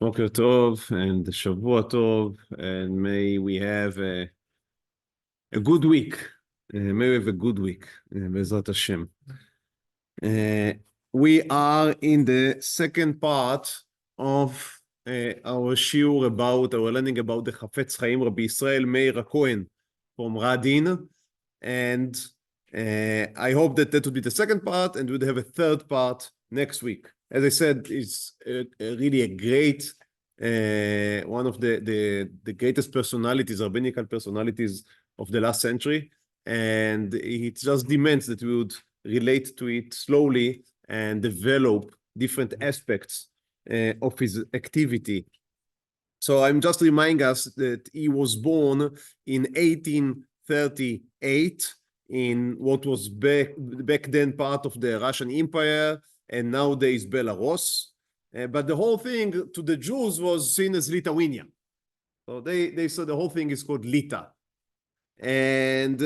בוקר טוב and שבוע טוב, and may we have a good week. May we have a good week, בעזרת השם. We are in the second part of our shiur about, our learning about the Chafetz Chaim, Rabbi Yisrael Meir from Radin, and I hope that would be the second part, and we'd have a third part next week. As I said, it's really a great, one of the greatest personalities, rabbinical personalities of the last century, and it just demands that we would relate to it slowly and develop different aspects of his activity. So I'm just reminding us that he was born in 1838 in what was back then part of the Russian Empire, and nowadays Belarus. But the whole thing to the Jews was seen as Lithuania. So they said the whole thing is called Lita. And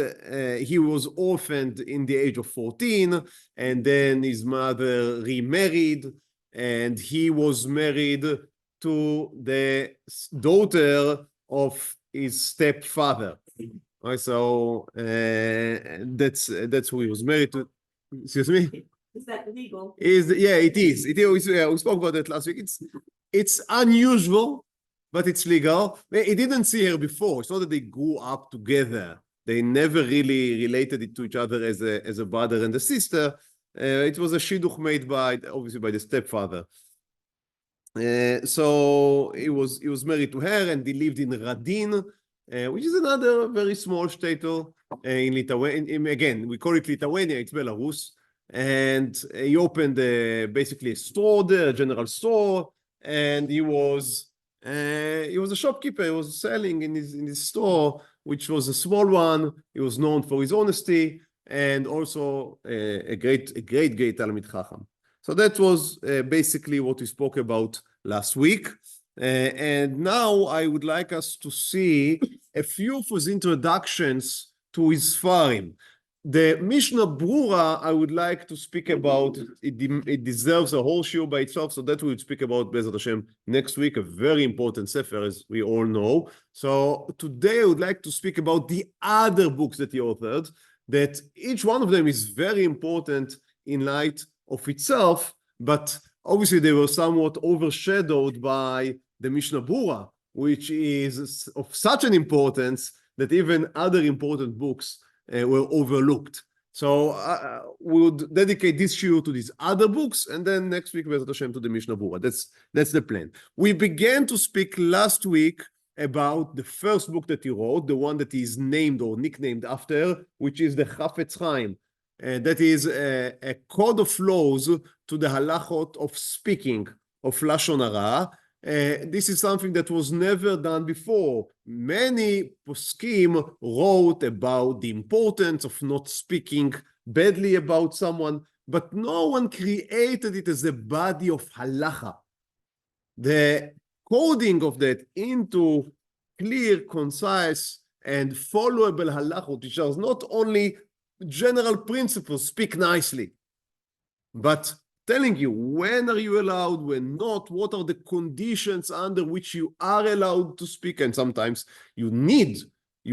he was orphaned in the age of 14, and then his mother remarried, and he was married to the daughter of his stepfather. Right, so that's who he was married to. Excuse me? Is that legal? Yeah, it is. Yeah, we spoke about that last week. It's unusual, but it's legal. He didn't see her before. It's not that they grew up together. They never really related it to each other as a brother and a sister. It was a shidduch made obviously by the stepfather. So he was married to her, and he lived in Radin, which is another very small shtetl in Lithuania. Again, we call it Lithuania. It's Belarus. And he opened basically a store there, a general store, and he was a shopkeeper. He was selling in his store, which was a small one. He was known for his honesty, and also a great Talmid Chacham. So that was basically what we spoke about last week. And now I would like us to see a few of his introductions to his Farim. The Mishnah Brura, I would like to speak about. It deserves a whole shiur by itself, so that we will speak about Be'ezrat Hashem next week, a very important sefer, as we all know. So today I would like to speak about the other books that he authored, that each one of them is very important in light of itself, but obviously they were somewhat overshadowed by the Mishnah Brura, which is of such an importance that even other important books were overlooked. So we would dedicate this shiur to these other books, and then next week, Be'ezrat Hashem, to the Mishnah Brura. That's the plan. We began to speak last week about the first book that he wrote, the one that is named or nicknamed after, which is the Chafetz Chaim. That is a code of laws to the halachot of speaking, of lashon hara. This is something that was never done before. Many poskim wrote about the importance of not speaking badly about someone, but no one created it as a body of halacha. The coding of that into clear, concise, and followable halachot, which are not only general principles, speak nicely, but telling you when are you allowed, when not, what are the conditions under which you are allowed to speak, and sometimes you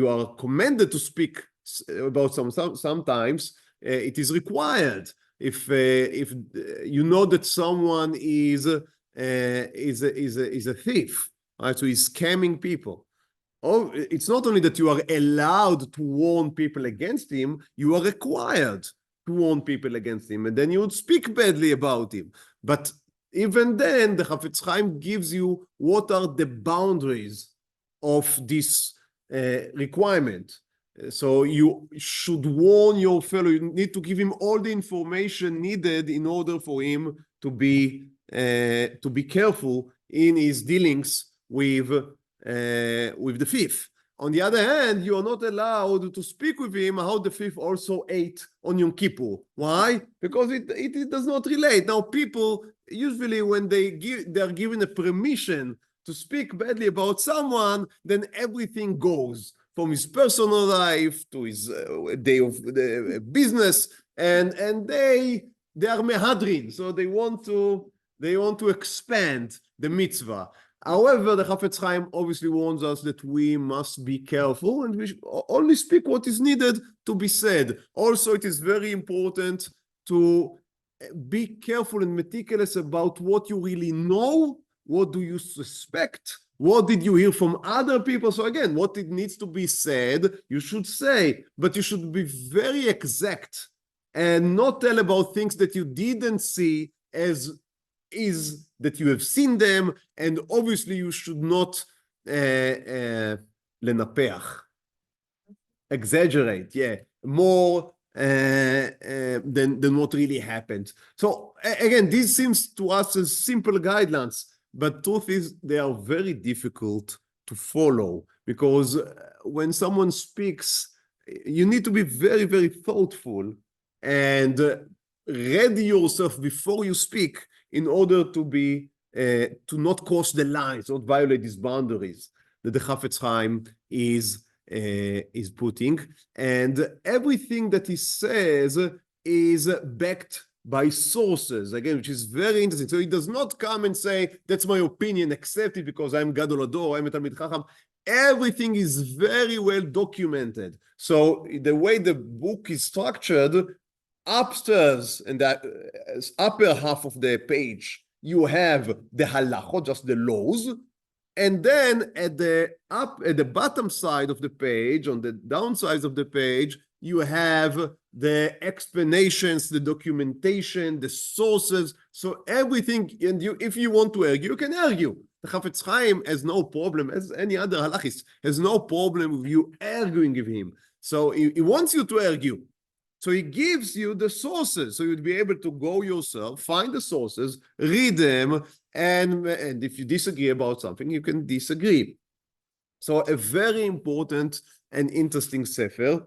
are commanded to speak about sometimes it is required. If you know that someone is a thief, right? So he's scamming people. Oh, it's not only that you are allowed to warn people against him, you are required to warn people against him, and then you would speak badly about him. But even then, the Chafetz Chaim gives you what are the boundaries of this requirement. So you should warn your fellow. You need to give him all the information needed in order for him to be careful in his dealings with the thief. On the other hand, you are not allowed to speak with him how the thief also ate on Yom Kippur. Why? Because it does not relate. Now, people usually when they are given a permission to speak badly about someone, then everything goes from his personal life to his day of the business, and they are mehadrin, so they want to they want to expand the mitzvah. However, the Chafetz Chaim obviously warns us that we must be careful and we should only speak what is needed to be said. Also, it is very important to be careful and meticulous about what you really know, what do you suspect, what did you hear from other people. So again, what it needs to be said, you should say, but you should be very exact and not tell about things that you didn't see as is that you have seen them, and obviously you should not לנפח, exaggerate, more than what really happened. So again, this seems to us as simple guidelines, but truth is they are very difficult to follow, because when someone speaks, you need to be very, very thoughtful and ready yourself before you speak in order to be to not cross the lines, not violate these boundaries that the Chafetz Chaim is putting. And everything that he says is backed by sources, again, which is very interesting. So he does not come and say, that's my opinion, accept it because I'm Gadol Ador, I'm a Talmid Chacham. Everything is very well documented. So the way the book is structured, upstairs in that upper half of the page, you have the halachot, just the laws, and then at the bottom side of the page, on the downside of the page, you have the explanations, the documentation, the sources. So everything, and if you want to argue, you can argue. The Chafetz Chaim has no problem, as any other halachist, has no problem with you arguing with him. So he wants you to argue. So he gives you the sources, so you'd be able to go yourself, find the sources, read them, and if you disagree about something, you can disagree. So a very important and interesting sefer.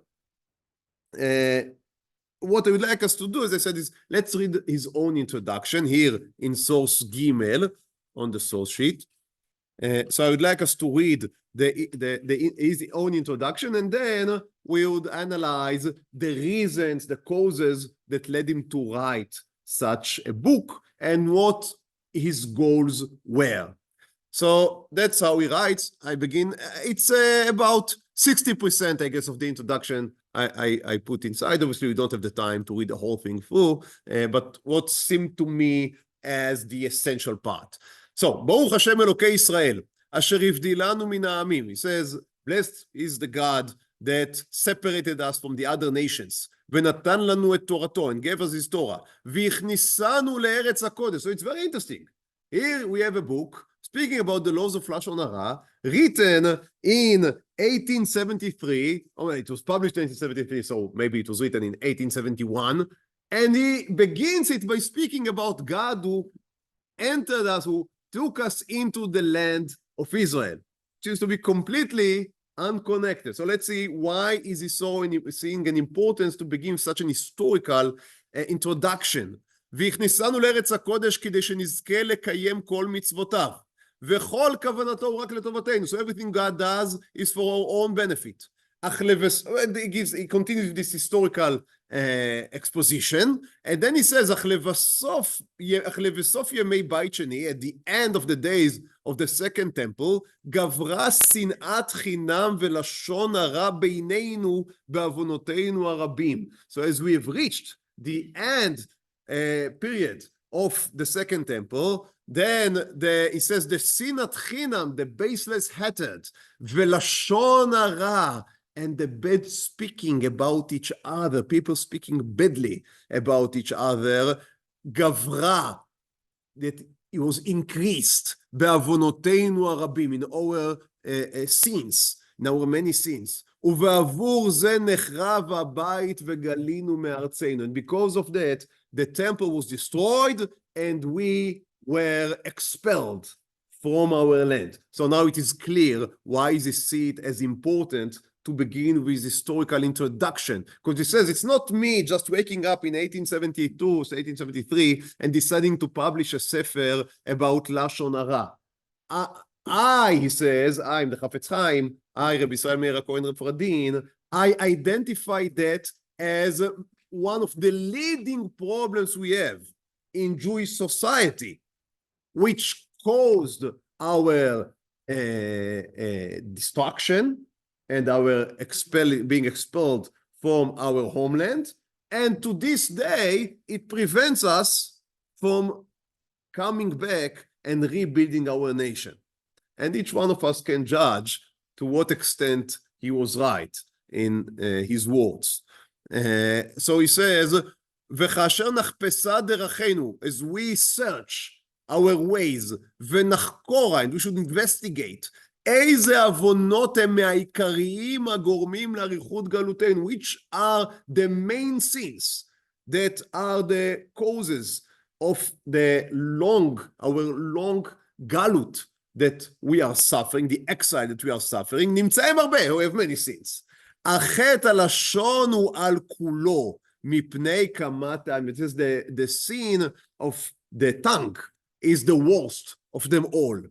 What I would like us to do, as I said, is let's read his own introduction here in source Gimel on the source sheet. So I would like us to read his own introduction, and then we would analyze the reasons, the causes that led him to write such a book and what his goals were. So that's how he writes. I begin. It's about 60%, I guess, of the introduction I put inside. Obviously, we don't have the time to read the whole thing through, but what seemed to me as the essential part. So, ברוך השם אלוקי ישראל, אשר הבדילנו מן העמים. He says, blessed is the God that separated us from the other nations, ונתן לנו את תורתו, and gave us his Torah, והכניסנו לארץ הקודש. So it's very interesting. Here we have a book speaking about the laws of לשון הרע, written in 1873. Oh, it was published in 1873, so maybe it was written in 1871. And he begins it by speaking about God who entered us, who took us into the land of Israel, which seems to be completely unconnected. So let's see, why is he seeing an importance to begin such an historical introduction? והכניסנו לארץ הקודש כדי שנזכה לקיים כל מצותיו, וכל כוונתו הוא רק לטובתינו. So everything God does is for our own benefit. He continues with this historical exposition, and then he says, אך לבסוף ימי בית שני, at the end of the days of the second temple, גברה שנאת חינם ולשון הרע בינינו בעונותינו הרבים. So as we have reached the end period of the second temple, then he says the שנאת חינם, the baseless hatred, ולשון הרע, and the bad speaking about each other, people speaking badly about each other, גברה, that it was increased, בעונותינו הרבים, in our sins, in our many sins, ובעבור זה נחרב הבית וגלינו מארצנו. And because of that, the temple was destroyed and we were expelled from our land. So now it is clear why he sees it as important to begin with historical introduction, because he says it's not me just waking up in 1872, 1873 and deciding to publish a sefer about לשון הרע. He says, I'm the Chafetz Chaim, Rabbi Israel Meir Radin, I identify that as one of the leading problems we have in Jewish society, which caused our destruction and our being expelled from our homeland. And to this day, it prevents us from coming back and rebuilding our nation. And each one of us can judge to what extent he was right in his words. So he says, וכאשר נחפשה דרכינו, as we search our ways, ונחקורה, and we should investigate, איזה עוונות הם מהעיקריים הגורמים לאריכות גלותנו, which are the main sins that are the causes of our long galut that we are suffering, the exile that we are suffering, נמצאים הרבה, we have many sins. החטא הלשון הוא על כולו, מפני כמה טעמים. It is the sin of the tongue is the worst of them all,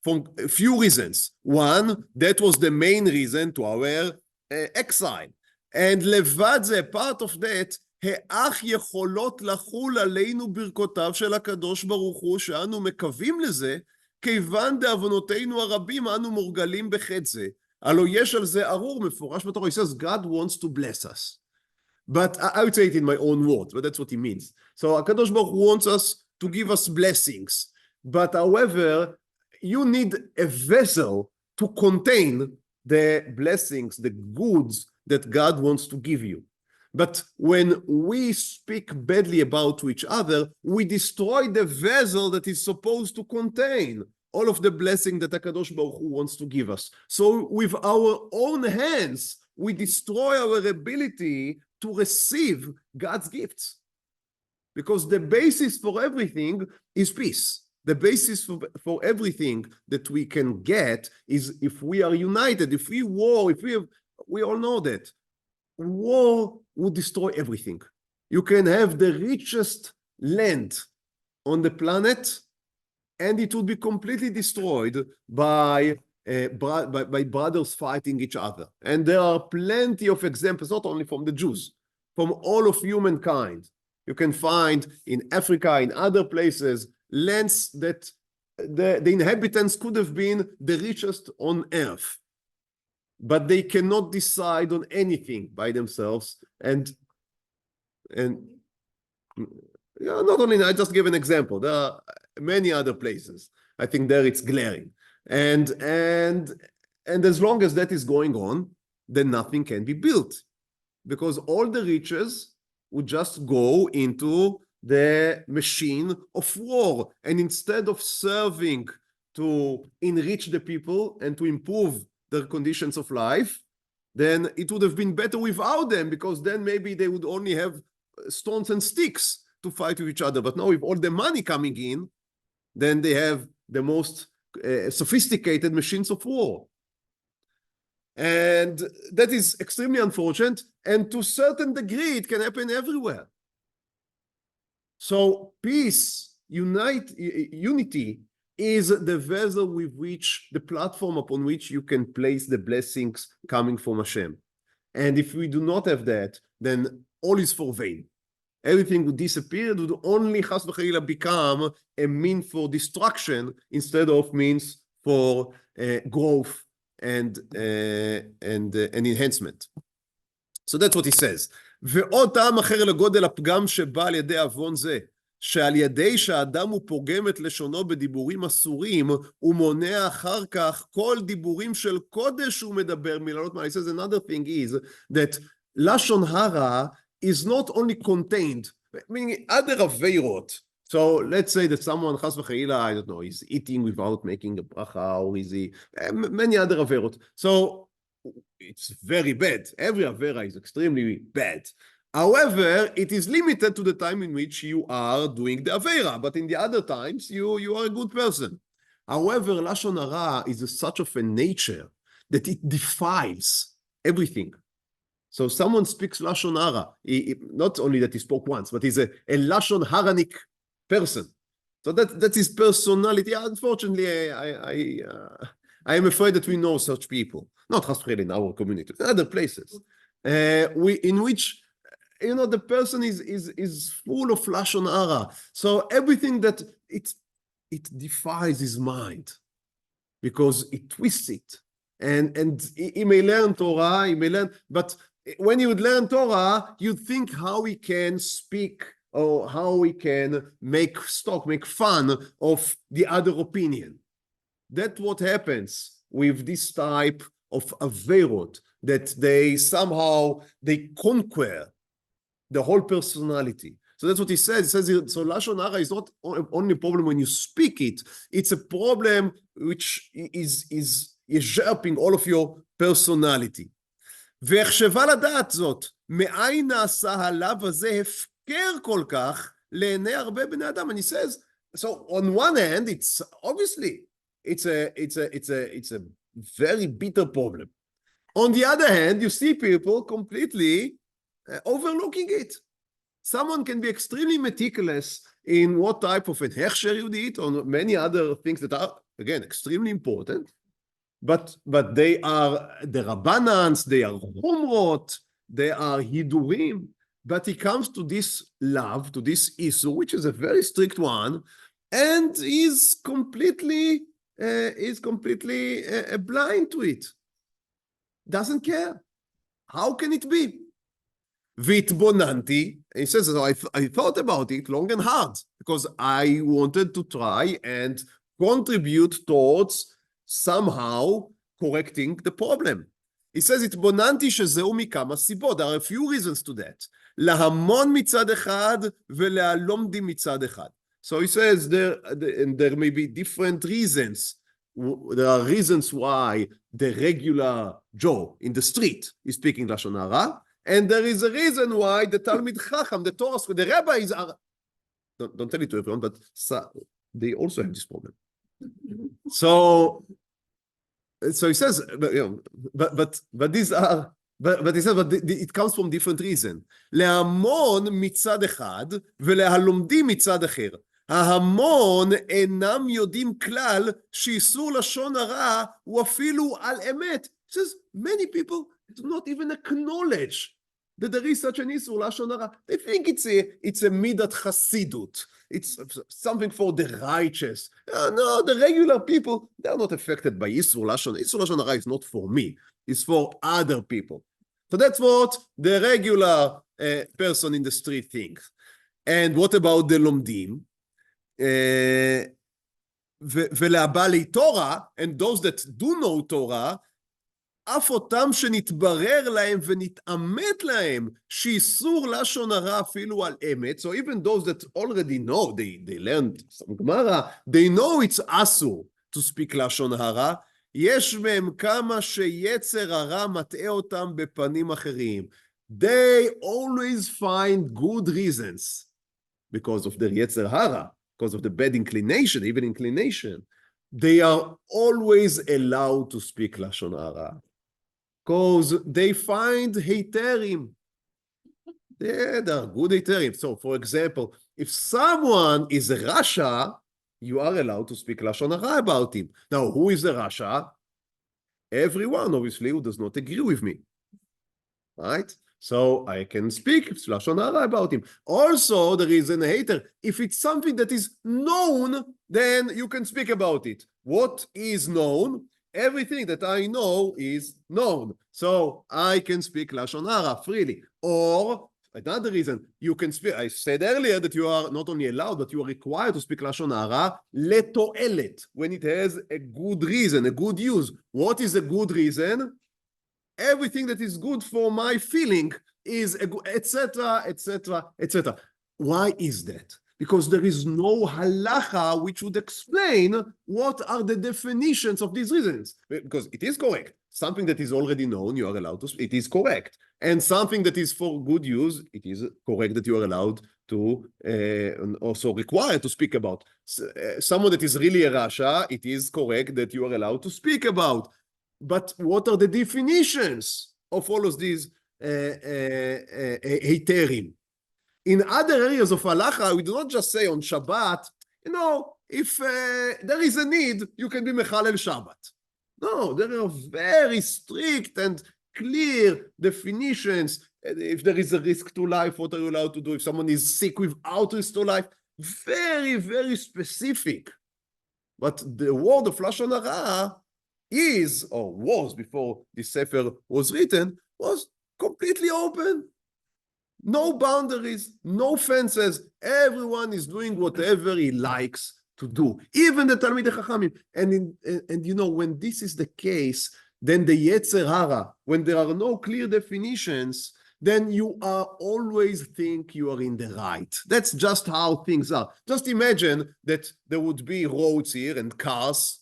for a few reasons. One, that was the main reason to our exile. And לבד זה, part of that, האך יכולות לחול עלינו ברכותיו של הקדוש ברוך הוא, שאנו מקווים לזה, כיוון בעונותינו הרבים אנו מורגלים בחטא זה. הלא יש על זה ארור מפורש בתורה. He says God wants to bless us. But I would say it in my own words, but that's what he means. So הקדוש ברוך הוא wants us to give us blessings. But however, you need a vessel to contain the blessings, the goods that God wants to give you. But when we speak badly about each other, we destroy the vessel that is supposed to contain all of the blessing that HaKadosh Baruch Hu wants to give us. So with our own hands, we destroy our ability to receive God's gifts. Because the basis for everything is peace. The basis for everything that we can get is if we are united, if we war, we all know that war would destroy everything. You can have the richest land on the planet, and it would be completely destroyed by brothers fighting each other. And there are plenty of examples, not only from the Jews, from all of humankind. You can find in Africa, in other places, lands that the inhabitants could have been the richest on earth, but they cannot decide on anything by themselves. And not only, I just give an example. There are many other places. I think there it's glaring. And as long as that is going on, then nothing can be built, because all the riches would just go into the machine of war. And instead of serving to enrich the people and to improve their conditions of life, then it would have been better without them, because then maybe they would only have stones and sticks to fight with each other. But now with all the money coming in, then they have the most sophisticated machines of war. And that is extremely unfortunate, and to a certain degree it can happen everywhere. So peace, unity is the vessel with which, the platform upon which you can place the blessings coming from Hashem. And if we do not have that, then all is for vain. Everything would disappear. It would only chas v'chayila become a mean for destruction instead of means for growth and enhancement. So that's what he says. ועוד טעם אחר לגודל הפגם שבא על ידי עוון זה, שעל ידי שהאדם הוא פוגם את לשונו בדיבורים אסורים, הוא מונע אחר כך כל דיבורים של קודש הוא מדבר מללות מה. He says another thing is that לשון הרע is not only contained, meaning other עבירות. So let's say that someone, chas v'chayila, I don't know, is eating without making a bracha, or is he, many other עבירות. So it's very bad. Every avera is extremely bad. However, it is limited to the time in which you are doing the avera, but in the other times, you are a good person. However, lashon hara is such of a nature that it defiles everything. So someone speaks lashon hara, not only that he spoke once, but he's a lashon haranic person. So that's his personality. Unfortunately, I am afraid that we know such people. Not really in our community, in other places, in which, you know, the person is full of lashon hara. So everything that it's it defies his mind because it twists it. And he may learn Torah, he may learn, but when you would learn Torah, you'd think how he can speak or how he can make fun of the other opinion. That's what happens with this type of averot, that they somehow, they conquer the whole personality. So that's what he says. He says, so Lashon Hara is not only a problem when you speak it, it's a problem which is usurping all of your personality. והחשבה לדעת זאת, מאין נעשה הלאו הזה הפקר כל כך לעיני הרבה בני אדם. And he says, so on one hand, it's obviously, it's a very bitter problem. On the other hand, you see people completely overlooking it. Someone can be extremely meticulous in what type of an hechsher you did, or many other things that are, again, extremely important. But they are the rabbanans, they are humrot, they are hidurim. But he comes to this love, to this issue, which is a very strict one, and is completely blind to it. Doesn't care. How can it be? Vitbonanti, he says, so I thought about it long and hard because I wanted to try and contribute towards somehow correcting the problem. He says, התבוננתי שזהו מכמה סיבות. There are a few reasons to that. להמון מצד אחד ולהלומדים מצד אחד. So he says there may be different reasons. There are reasons why the regular Joe in the street is speaking Lashon Hara, and there is a reason why the Talmid Chacham, the Torah, the rabbis are... Don't tell it to everyone, but they also have this problem. So he says, but these are, but he says, but it comes from different reasons. להמון מצד אחד ולהלומדים מצד אחר. ההמון אינם יודעים כלל שאיסור לשון הרע הוא אפילו על אמת. He says, many people do not even acknowledge that there is such an איסור לשון הרע. They think it's a midat chasidut. It's something for the righteous. No, the regular people, they are not affected by איסור לשון. איסור לשון הרע is not for me. It's for other people. So that's what the regular person in the street thinks. And what about the lomdim? ולבעלי תורה, and those that do know Torah, אף אותם שנתברר להם ונתאמת להם שאיסור לשון הרע אפילו על אמת. So even those that already know, they learned some גמרה, they know it's אסור to speak לשון הרע, יש מהם כמה שיצר הרע מטעה אותם בפנים אחרים. They always find good reasons because of their יצר הרע, because of the bad inclination, even inclination. They are always allowed to speak לשון הרע. Because they find heiterim. There are good heiterim. So, for example, if someone is a Rasha, you are allowed to speak Lashon Hara about him. Now, who is a Rasha? Everyone, obviously, who does not agree with me. Right? So, I can speak Lashon Hara about him. Also, there is a hater. If it's something that is known, then you can speak about it. What is known? Everything that I know is known. So I can speak Lashon Hara freely. Or another reason, you can speak, I said earlier that you are not only allowed, but you are required to speak Lashon Hara לתועלת, when it has a good reason, a good use. What is a good reason? Everything that is good for my feeling is a good, etc., etc., etc. Why is that? Because there is no halacha which would explain what are the definitions of these reasons. Because it is correct. Something that is already known, you are allowed to speak. It is correct. And something that is for good use, it is correct that you are allowed to, also required to speak about. Someone that is really a Rasha, it is correct that you are allowed to speak about. But what are the definitions of all of these heiterim? In other areas of halacha, we do not just say on Shabbat, you know, if there is a need, you can be mechalel Shabbat. No, there are very strict and clear definitions. If there is a risk to life, what are you allowed to do? If someone is sick without risk to life, very, very specific. But the world of Lashon Hara is, or was before this Sefer was written, was completely open. No boundaries, no fences. Everyone is doing whatever he likes to do. Even the Talmidei Chachamim. And you know, when this is the case, then the Yetzer Hara, when there are no clear definitions, then you are always think you are in the right. That's just how things are. Just imagine that there would be roads here and cars,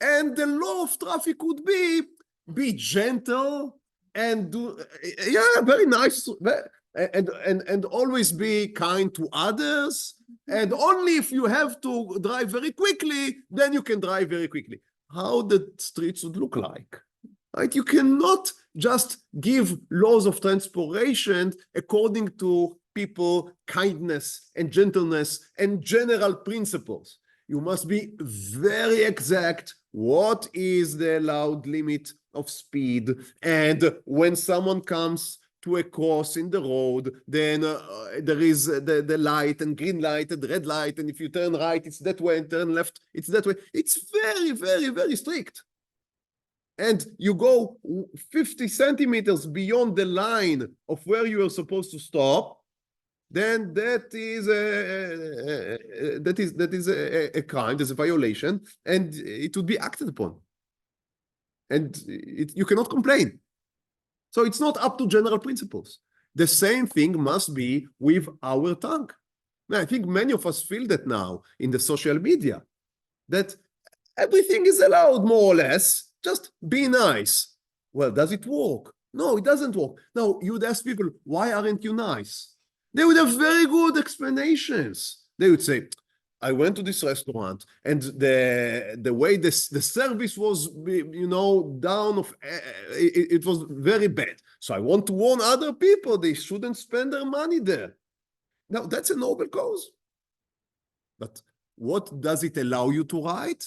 and the law of traffic would be gentle and do, very nice, and always be kind to others. And only if you have to drive very quickly, then you can drive very quickly. How the streets would look like, right? You cannot just give laws of transportation according to people, kindness and gentleness and general principles. You must be very exact. What is the allowed limit of speed? And when someone comes to a cross in the road, then there is the light and green light and red light, and if you turn right, it's that way, and turn left, it's that way. It's very, very, very strict. And you go 50 centimeters beyond the line of where you are supposed to stop, then that is a crime, there's a violation, and it would be acted upon. And you cannot complain. So it's not up to general principles. The same thing must be with our tongue. Now, I think many of us feel that now in the social media, that everything is allowed more or less, just be nice. Well, does it work? No, it doesn't work. Now, you would ask people, why aren't you nice? They would have very good explanations. They would say, I went to this restaurant, and the way the service was, down of, it was very bad. So I want to warn other people they shouldn't spend their money there. Now, that's a noble cause. But what does it allow you to write?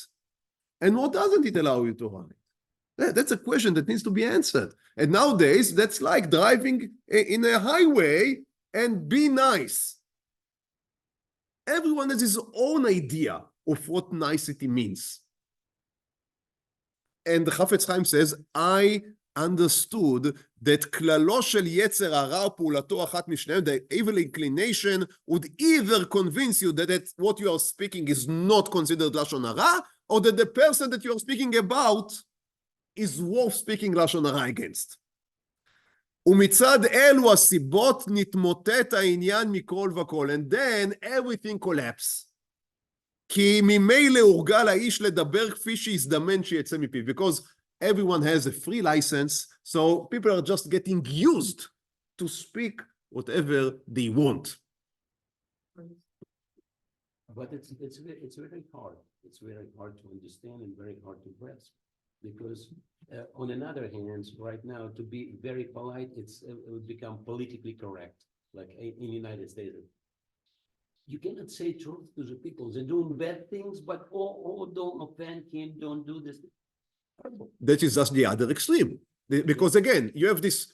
And what doesn't it allow you to write? That's a question that needs to be answered. And nowadays, that's like driving in a highway and be nice. Everyone has his own idea of what nicety means. And the Chafetz Chaim says, I understood that klalo shel yetzer hara pa'ulato achat mishneim, the evil inclination would either convince you that what you are speaking is not considered lashon hara, or that the person that you are speaking about is worth speaking lashon hara against. ומצד אלו הסיבות נתמוטט העניין מכל וכל, and then everything collapse. כי ממילא הורגל האיש לדבר כפי שהזדמן שיצא מפיו, because everyone has a free license, so people are just getting used to speak whatever they want. But it's very hard. It's very hard to understand and very hard to grasp. Because on another hand, right now, to be very polite, it would become politically correct, like in the United States. You cannot say truth to the people. They're doing bad things, but don't offend him, don't do this. That is just the other extreme. Because again, you have this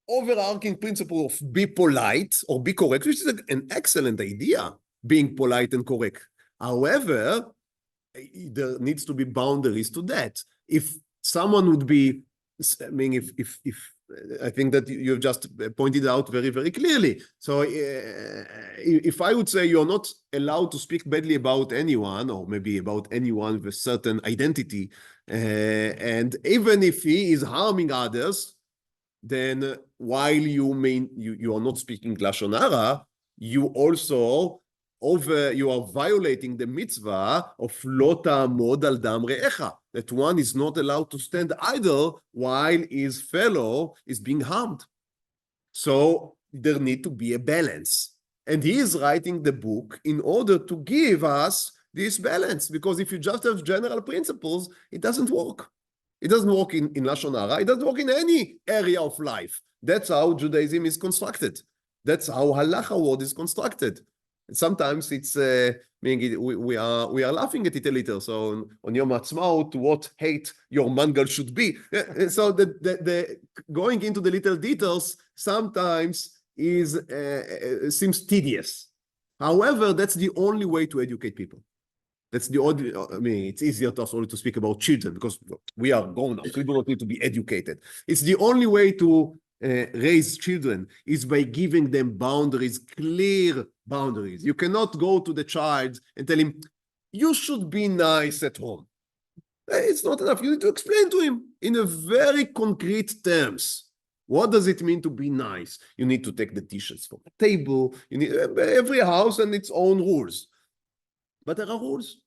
overarching principle of be polite or be correct, which is an excellent idea, being polite and correct. However, there needs to be boundaries to that. If someone would be, I mean, if I think that you've just pointed out very, very clearly. So if I would say you're not allowed to speak badly about anyone, or maybe about anyone with a certain identity, and even if he is harming others, then while you are not speaking lashon hara, you also you are violating the mitzvah of lo ta'amod al dam re'echa, that one is not allowed to stand idle while his fellow is being harmed. So there need to be a balance. And he is writing the book in order to give us this balance, because if you just have general principles, it doesn't work. It doesn't work in lashon hara. It doesn't work in any area of life. That's how Judaism is constructed. That's how halacha world is constructed. Sometimes it's we are laughing at it a little. So on Yom Ha'atzmaut, what hate your mangal should be. So the going into the little details sometimes seems tedious. However, that's the only way to educate people. That's the odd, I mean, it's easier to us only to speak about children because we are grown up. We do not need to be educated. It's the only way to raise children is by giving them boundaries, clear boundaries. You cannot go to the child and tell him, you should be nice at home. It's not enough. You need to explain to him in a very concrete terms. What does it mean to be nice? You need to take the dishes from the table. You need every house and its own rules. But there are rules.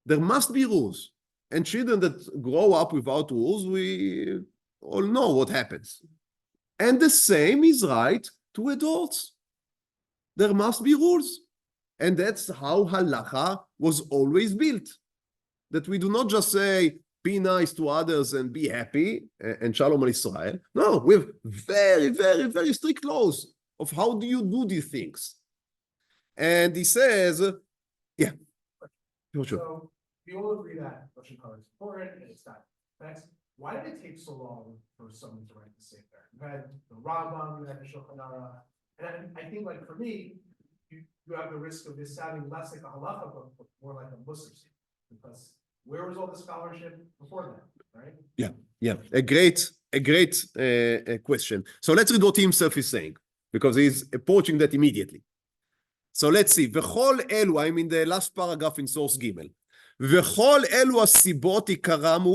There must be rules. And children that grow up without rules, we all know what happens. And the same is right to adults. There must be rules. And that's how halacha was always built. That we do not just say, be nice to others and be happy, and shalom al Israel. No, we have very, very, very strict laws of how do you do these things. And he says, yeah. Sure. So we all agree that Russian color is important and it's not facts. Why did it take so long for someone to write the Sefer? You had the Rabbi, you had the Shulchan Aruch, and I think, like, for me, you have the risk of this sounding less like a halacha, but more like a Muslim statement, because where was all the scholarship before that, right? Yeah, a great question. So let's read what he himself is saying, because he's approaching that immediately. So let's see. וכל אלו, I'm in the last paragraph in source ג' וכל אלו הסיבות עיקרם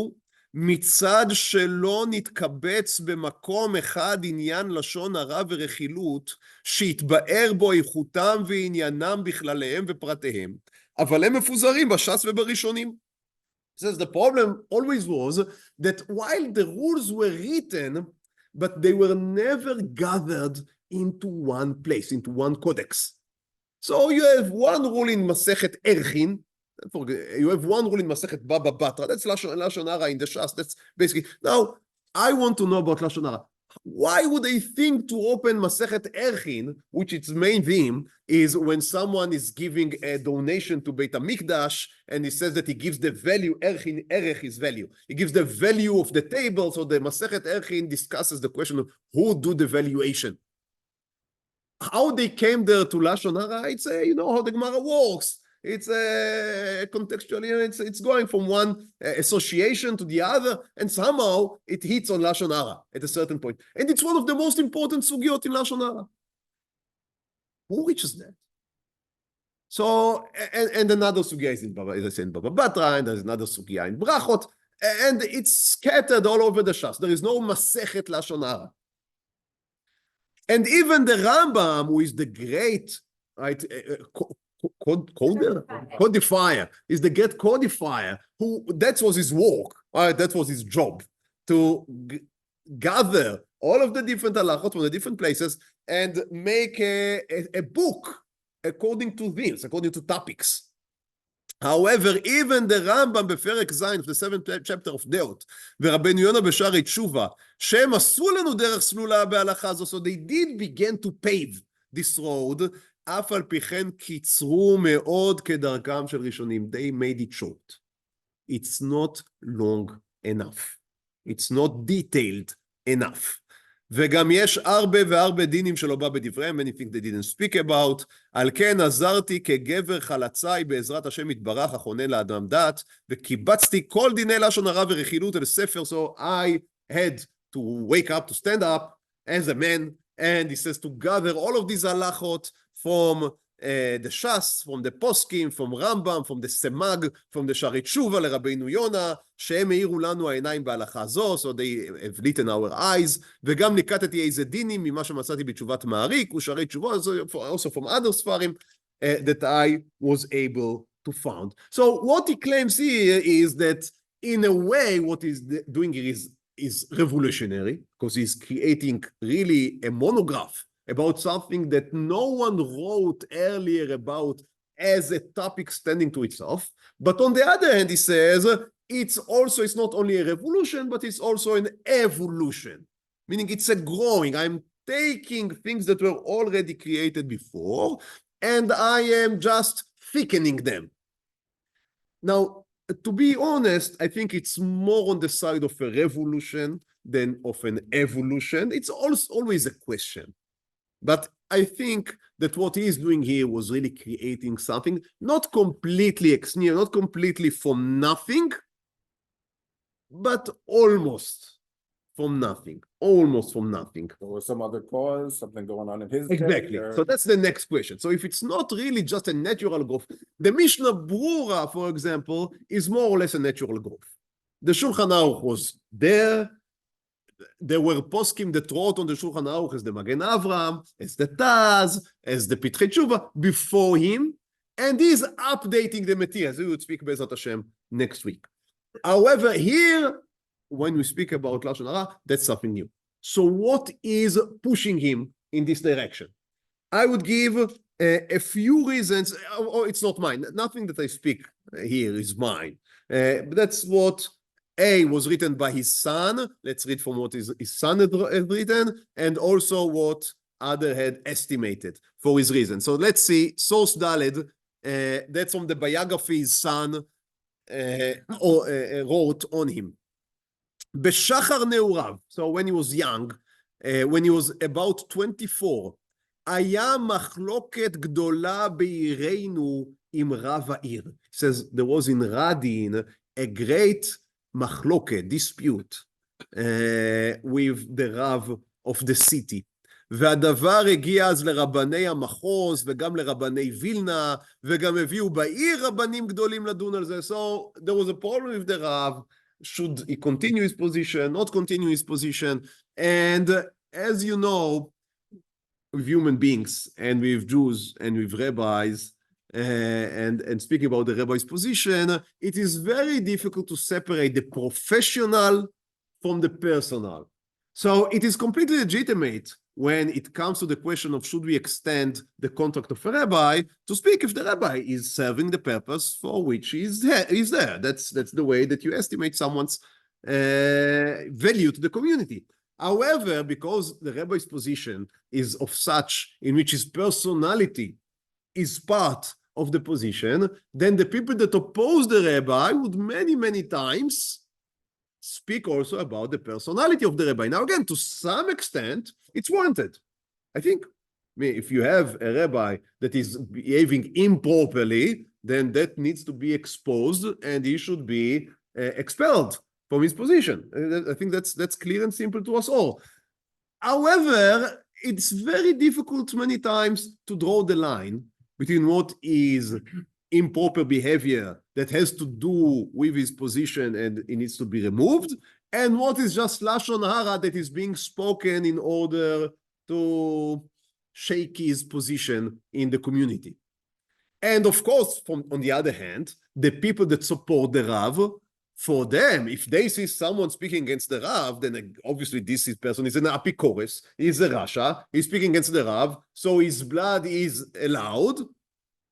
מצד שלא נתקבץ במקום אחד עניין לשון הרע ורכילות, שהתבאר בו איכותם ועניינם בכלליהם ופרטיהם, אבל הם מפוזרים בש"ס ובראשונים. Says the problem always was that while the rules were written, but they were never gathered into one place, into one codex. So you have one rule in Masechet Erchin, you have one rule in Masechet Baba Batra, that's Lashon Hara in the Shas, that's basically. Now, I want to know about Lashon Hara. Why would they think to open Masechet Erchin, which its main theme is when someone is giving a donation to Beit HaMikdash, and he says that he gives the value, Erchin, Erech is value. He gives the value of the table, so the Masechet Erchin discusses the question of who do the valuation. How they came there to Lashon Hara, it's you know how the Gemara works. It's contextually, it's going from one association to the other, and somehow it hits on Lashon Hara at a certain point. And it's one of the most important sugyot in Lashon Hara. Who reaches that? So, and another sugya is in Baba, as I said, in Baba Batra, and there's another sugya in Brachot, and it's scattered all over the Shas. There is no Masechet Lashon Hara. And even the Rambam, who is the great, right, codifier, is the great codifier, who that was his work, right, that was his job, to gather all of the different halachot from the different places and make a book according to this, according to topics. However, even the Rambam בפרק ז', the 7th chapter of Deot, ורבנו יונה בשערי תשובה, שהם עשו לנו דרך סלולה בהלכה הזו, so they did begin to pave this road, אף על פי כן קיצרו מאוד כדרכם של ראשונים. They made it short. It's not long enough. It's not detailed enough. וגם יש הרבה דינים שלא בא בדבריהם, many things they didn't speak about, על כן עזרתי כגבר חלצאי בעזרת השם יתברך החונה לאדם דעת, וקיבצתי כל דיני לשון הרע ורכילות אל ספר, so I had to wake up, to stand up as a man, and he says to gather all of these halachot from the Shas, from the Poskim, from Rambam, from the Semag, from the Sharit Shuva לרבינו יונה, שהם העירו לנו העיניים בהלכה זו, so they have lit in our eyes, וגם ניקטתי איזה דינים ממה שמצאתי בתשובת מעריק, ושארי תשובה, also from other ספרים, that I was able to found. So what he claims here is that in a way what he's doing here is revolutionary, because he's creating really a monograph about something that no one wrote earlier about as a topic standing to itself. But on the other hand, he says, it's not only a revolution, but it's also an evolution. Meaning it's a growing. I'm taking things that were already created before, and I am just thickening them. Now, to be honest, I think it's more on the side of a revolution than of an evolution. It's always a question. But I think that what he is doing here was really creating something, not completely ex nihilo, not completely from nothing, but almost from nothing, almost from nothing. There was some other cause, something going on in his day, Exactly. or- So that's the next question. So if it's not really just a natural growth, the Mishnah Brura, for example, is more or less a natural growth. The Shulchan Aruch was there. There were poskim the Torot on the Shulchan Aruch as the Magen Avraham, as the Taz, as the Pitrei Tshuva before him, and he's updating the materials. We would speak Bezrat Hashem next week. However, here, when we speak about Lashon Hara, that's something new. So what is pushing him in this direction? I would give a few reasons. It's not mine. Nothing that I speak here is mine. But that's what was written by his son. Let's read from what his son had written, and also what other had estimated for his reason. So let's see, source Daled, that's from the biography his son wrote on him. Beshachar Neurav, so when he was young, when he was about 24, היה מחלוקת גדולה בעירנו עם רב העיר. He says there was in Radin a great מחלוקת, dispute, with the Rav of the city. והדבר הגיע אז לרבני המחוז וגם לרבני וילנה, וגם הביאו בעיר רבנים גדולים לדון על זה. So there was a problem with the Rav. Should he continue his position, not continue his position? And as you know, with human beings and with Jews and with rabbis, and speaking about the rabbi's position, it is very difficult to separate the professional from the personal. So it is completely legitimate when it comes to the question of should we extend the contract of a rabbi to speak if the rabbi is serving the purpose for which he is there. That's the way that you estimate someone's value to the community. However, because the rabbi's position is of such in which his personality is part of the position, then the people that oppose the rabbi would many times speak also about the personality of the rabbi. Now, again, to some extent, it's warranted. I think if you have a rabbi that is behaving improperly, then that needs to be exposed and he should be expelled from his position. I think that's clear and simple to us all. However, it's very difficult many times to draw the line between what is improper behavior that has to do with his position and it needs to be removed, and what is just lashon hara that is being spoken in order to shake his position in the community. And of course, on the other hand, the people that support the Rav, for them, if they see someone speaking against the Rav, then obviously this person is an apikoros, he's a Rasha, he's speaking against the Rav, so his blood is allowed.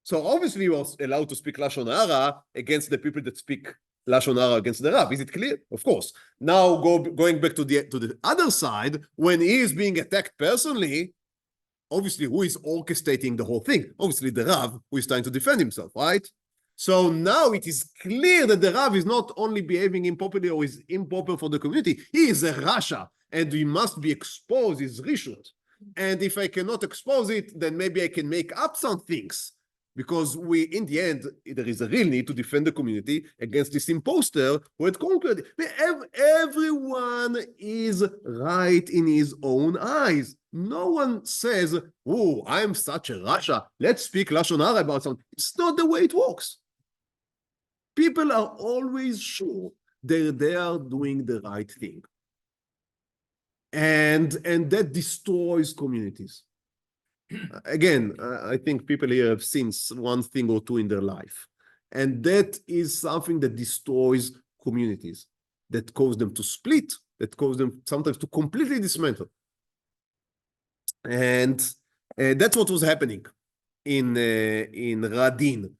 So obviously you are allowed to speak lashon hara against the people that speak lashon hara against the Rav. Is it clear? Of course. Now going back to the other side, when he is being attacked personally, obviously who is orchestrating the whole thing? Obviously the Rav, who is trying to defend himself, right? So now it is clear that the Rav is not only behaving improperly or is improper for the community, he is a Rasha, and he must be exposed, his rishut. And if I cannot expose it, then maybe I can make up some things. Because in the end, there is a real need to defend the community against this imposter who had conquered. Everyone is right in his own eyes. No one says, oh, I'm such a Rasha, let's speak lashon hara about something. It's not the way it works. People are always sure that they are doing the right thing. And that destroys communities. Again, I think people here have seen one thing or two in their life. And that is something that destroys communities, that cause them to split, that cause them sometimes to completely dismantle. And that's what was happening in Radin.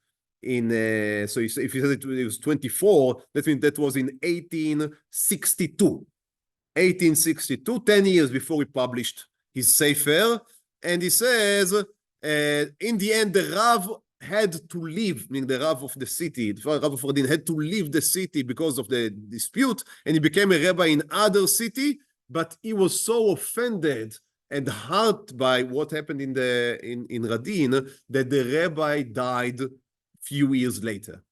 So if you said it was 24, that means that was in 1862. 1862, 10 years before he published his Sefer. And he says, in the end, the Rav had to leave, meaning the Rav of the city, the Rav of Radin had to leave the city because of the dispute, and he became a rabbi in other city, but he was so offended and hurt by what happened in Radin, that the rabbi died few years later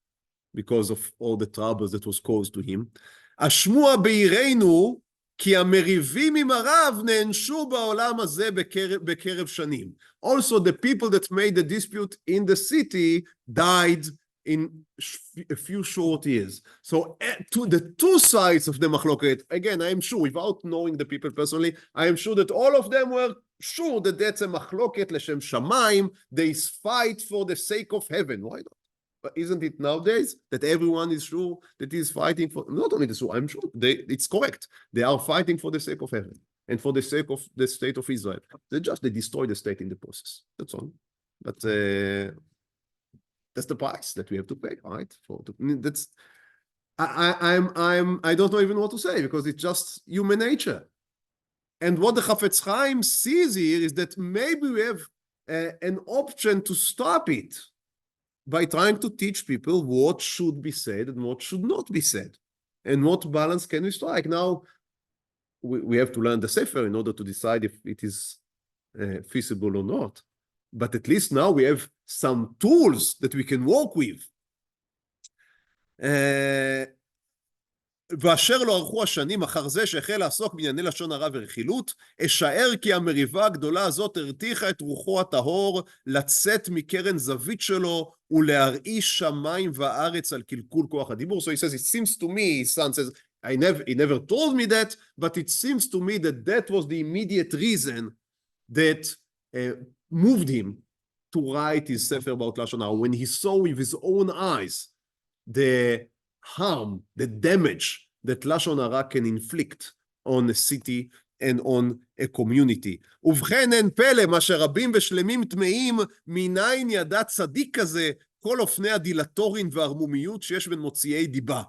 because of all the troubles that was caused to him. השמוע בעירנו כי המריבים עם הרב נענשו בעולם הזה בקרב שנים. Also, the people that made the dispute in the city died in a few short years. So to the two sides of the machloket, again, I am sure, without knowing the people personally, I am sure that all of them were sure that that's a machloket לשם שמיים, they fight for the sake of heaven. Why not? But isn't it nowadays that everyone is sure that he's fighting for, not only the sure, I'm sure it's correct. They are fighting for the sake of heaven and for the sake of the state of Israel. They destroy the state in the process. That's all. But that's the price that we have to pay, right? That's I don't know even what to say, because it's just human nature. And what the Chafetz Chaim sees here is that maybe we have an option to stop it by trying to teach people what should be said and what should not be said, and what balance can we strike. Now, we have to learn the Sefer in order to decide if it is feasible or not. But at least now we have some tools that we can work with. ואשר לא ערכו השנים אחר זה שהחל לעסוק בענייני לשון הרע ורכילות, אשער כי המריבה הגדולה הזאת הרתיחה את רוחו הטהור לצאת מקרן זווית שלו ולהרעיש שמיים וארץ על קלקול כוח הדיבור. So he says, it seems to me, his son says, he never told me that, but it seems to me that that was the immediate reason that moved him to write his sefer about Lashon Hara, when he saw with his own eyes the harm, the damage that Lashon Hara can inflict on a city and on a community. ובכן אין פלא, מה שרבים ושלמים טמאים, מניין ידע צדיק כזה, כל אופני הדילטורין והערמומיות שיש בין מוציאי דיבה.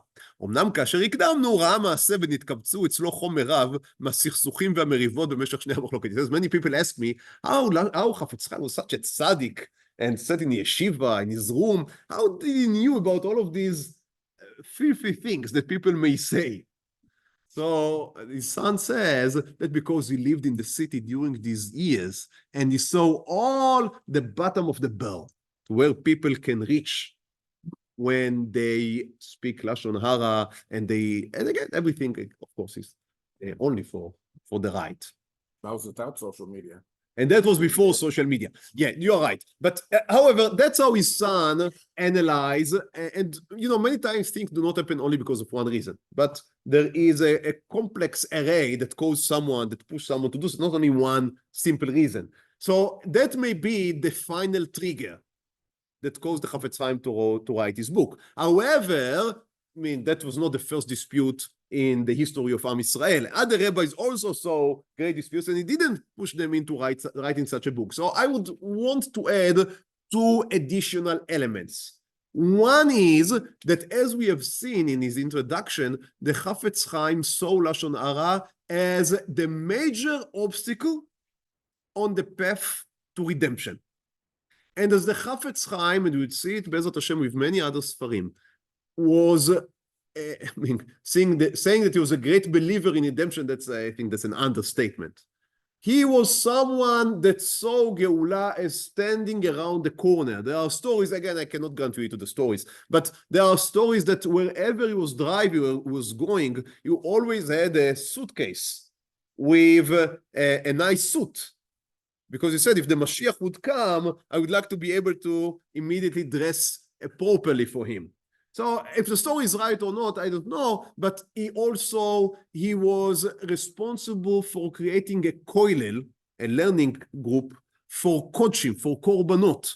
אמנם כאשר הקדמנו, ראה מעשה ונתקבצו אצלו חומר רב מהסכסוכים והמריבות במשך שני המחלוקת. Many people ask me, how Chafetz Chaim was such a tzaddik and sat in the yeshiva, in his room, how did he knew about all of these filthy things that people may say? So his son says that because he lived in the city during these years and he saw all the bottom of the barrel to where people can reach when they speak Lashon Hara, and again, everything, of course, is only for the right. That was without social media. And that was before social media. Yeah, you're right. But however, that's how his son analyzed. And many times things do not happen only because of one reason. But there is a complex array that pushes someone to do not only one simple reason. So that may be the final trigger that caused the Chafetz Chaim to write his book. However, that was not the first dispute in the history of Am Yisrael. Other rabbis also saw great disputes, and he didn't push them into writing such a book. So I would want to add two additional elements. One is that, as we have seen in his introduction, the Chafetz Chaim saw Lashon Hara as the major obstacle on the path to redemption. And as the Chafetz Chaim, and we would see it Be'ezrat Hashem with many other Sfarim, was saying that he was a great believer in redemption, I think that's an understatement. He was someone that saw Geula as standing around the corner. There are stories, again, I cannot grant you to the stories, but there are stories that wherever he was driving or was going, you always had a suitcase with a nice suit. Because he said, if the Mashiach would come, I would like to be able to immediately dress properly for him. So if the story is right or not, I don't know, but he was responsible for creating a koilel, a learning group for kodshim, for korbanot.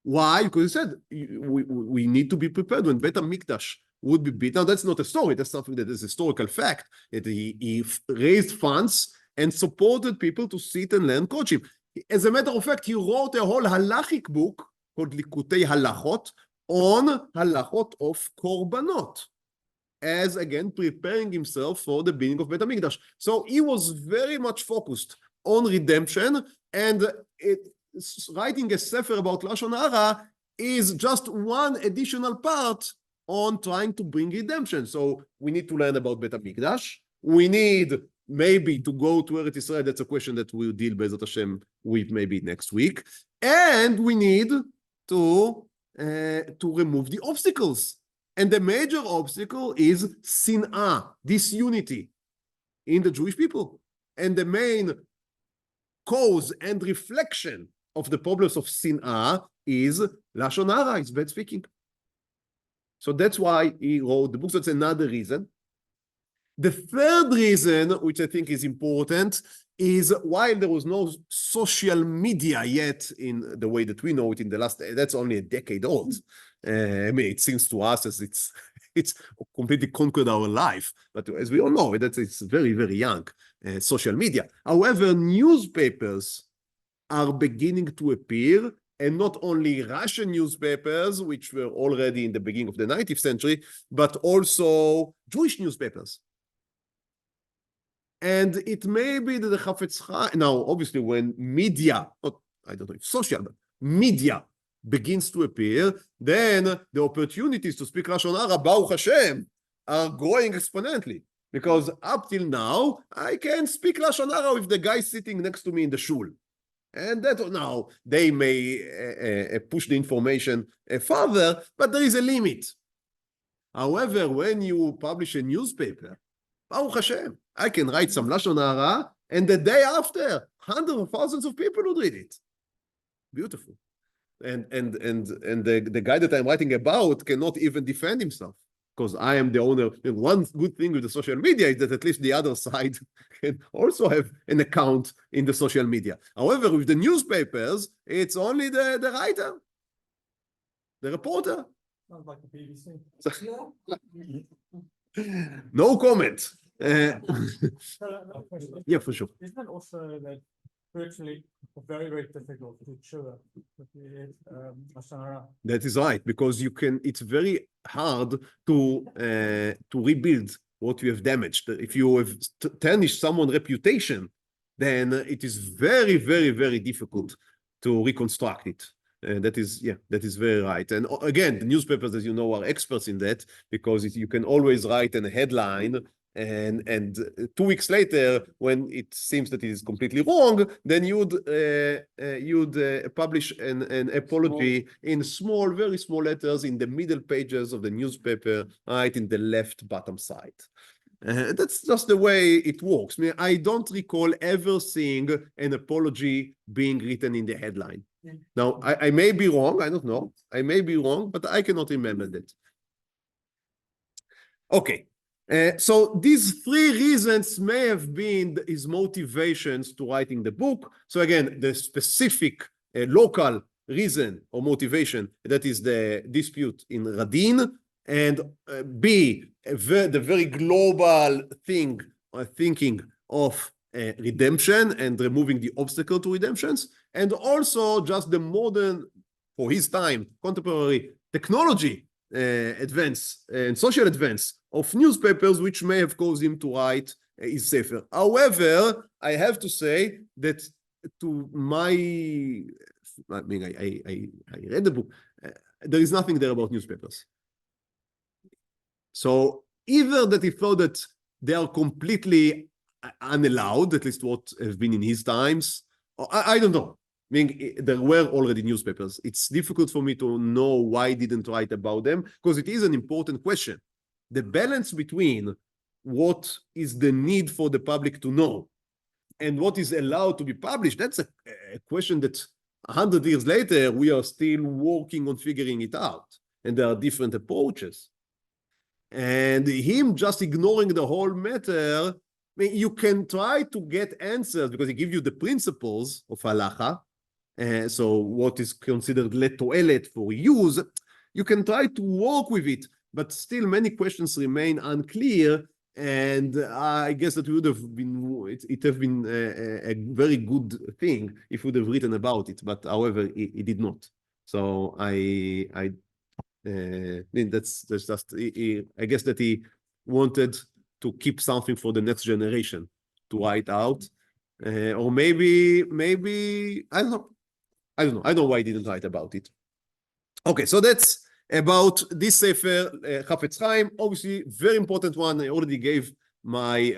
Why? Because he said, we need to be prepared when Bet HaMikdash would be beat. Now, that's not a story. That's something that is a historical fact, that he raised funds and supported people to sit and learn kodshim. As a matter of fact, he wrote a whole halachic book called Likutei Halachot on halachot of korbanot, as again preparing himself for the building of Bet HaMikdash. So he was very much focused on redemption, and writing a sefer about Lashon Hara is just one additional part on trying to bring redemption. So we need to learn about Bet HaMikdash. We need maybe to go to Eretz Israel, that's a question that we'll deal Be'ezrat Hashem with maybe next week. And we need to remove the obstacles. And the major obstacle is sin'ah, disunity in the Jewish people. And the main cause and reflection of the problems of sin'ah is lashon hara, it's bad speaking. So that's why he wrote the book. That's another reason. The third reason, which I think is important, is while there was no social media yet in the way that we know it in the last, that's only a decade old. I mean, it seems to us as it's completely conquered our life. But as we all know, it's very, very young, social media. However, newspapers are beginning to appear, and not only Russian newspapers, which were already in the beginning of the 19th century, but also Jewish newspapers. And it may be that the Chafetz Chaim, now obviously when media, I don't know if social, but media begins to appear, then the opportunities to speak lashon hara, Baruch Hashem, are growing exponentially. Because up till now, I can speak lashon hara with the guy sitting next to me in the shul. And that now they may push the information further, but there is a limit. However, when you publish a newspaper, Baruch Hashem, I can write some lashon hara, and the day after, hundreds of thousands of people would read it. Beautiful. And the guy that I'm writing about cannot even defend himself, because I am the owner. And one good thing with the social media is that at least the other side can also have an account in the social media. However, with the newspapers, it's only the writer, the reporter. Sounds like the BBC. No comment. Question. Yeah, for sure. Isn't it also that virtually very, very difficult to show lashon hara? That is right, because it's very hard to rebuild what you have damaged. If you have tarnished someone's reputation, then it is very, very, very difficult to reconstruct it. That is very right. And again, the newspapers, as you know, are experts in that, because you can always write a headline, and 2 weeks later, when it seems that it is completely wrong, then you'd publish an apology in small, very small letters in the middle pages of the newspaper, right in the left bottom side. That's just the way it works. I mean, I don't recall ever seeing an apology being written in the headline. Now, I may be wrong. I don't know. I may be wrong, but I cannot remember that. Okay. So these 3 reasons may have been his motivations to writing the book. So again, the specific local reason or motivation, that is the dispute in Radin, and B, the very global thinking of redemption and removing the obstacle to redemptions, and also just the modern, for his time, contemporary technology advance and social advance of newspapers, which may have caused him to write his sefer. However, I have to say that to I read the book, there is nothing there about newspapers. So either that he thought that they are completely unallowed, at least what have been in his times, or I don't know. I mean, there were already newspapers. It's difficult for me to know why I didn't write about them, because it is an important question. The balance between what is the need for the public to know and what is allowed to be published, that's a question that 100 years later, we are still working on figuring it out. And there are different approaches. And him just ignoring the whole matter, I mean, you can try to get answers because he gives you the principles of halacha. So what is considered letoelet for use, you can try to work with it, but still many questions remain unclear. And I guess that would have been, it have been a very good thing if he would have written about it. But however, he did not. So I mean, that's just, I guess that he wanted to keep something for the next generation to write out. Or maybe, I don't know. I don't know why he didn't write about it. Okay, so that's about this sefer, Chafetz Chaim. Obviously, very important one. I already gave my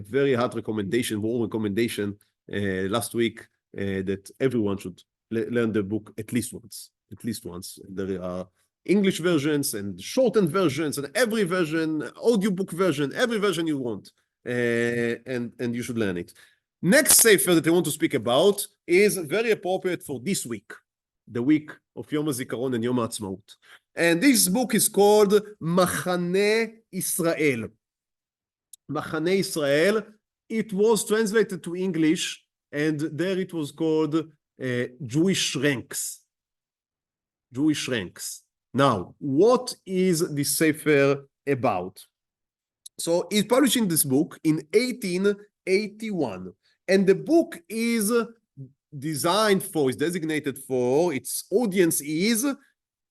very hard recommendation, warm recommendation last week that everyone should learn the book at least once. At least once. There are English versions and shortened versions and every version, audiobook version, every version you want. And you should learn it. Next sefer that I want to speak about is very appropriate for this week, the week of Yom HaZikaron and Yom HaAtzmaut. And this book is called Machane Israel. Machane Israel. It was translated to English, and there it was called Jewish Ranks. Jewish Ranks. Now, what is this sefer about? So he's publishing this book in 1881, and the book is designed for, is designated for, its audience is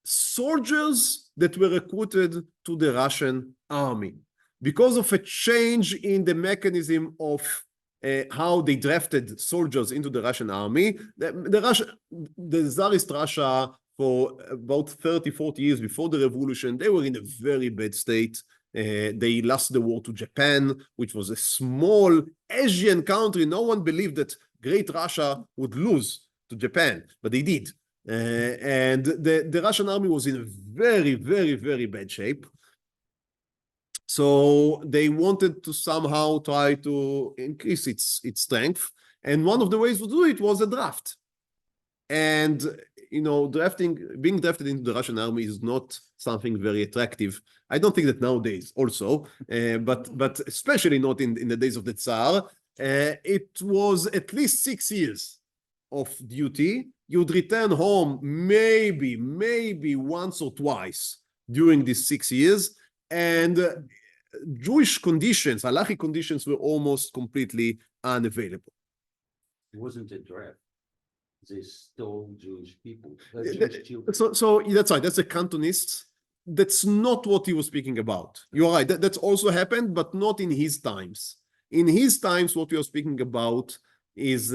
soldiers that were recruited to the Russian army. Because of a change in the mechanism of how they drafted soldiers into the Russian army, the Tsarist Russia, for about 30, 40 years before the revolution, they were in a very bad state. They lost the war to Japan, which was a small Asian country. No one believed that Great Russia would lose to Japan, but they did. And the Russian army was in a very, very, very bad shape. So they wanted to somehow try to increase its strength. And one of the ways to do it was a draft. And, you know, being drafted into the Russian army is not something very attractive. I don't think that nowadays also, but especially not in the days of the Tsar. It was at least 6 years of duty. You'd return home maybe once or twice during these 6 years. And Jewish conditions, א-להי conditions, were almost completely unavailable. It wasn't a draft. They stole Jewish people. So that's right. That's a Cantonists. That's not what he was speaking about. You're right. That's also happened, but not in his times. In his times, what we are speaking about is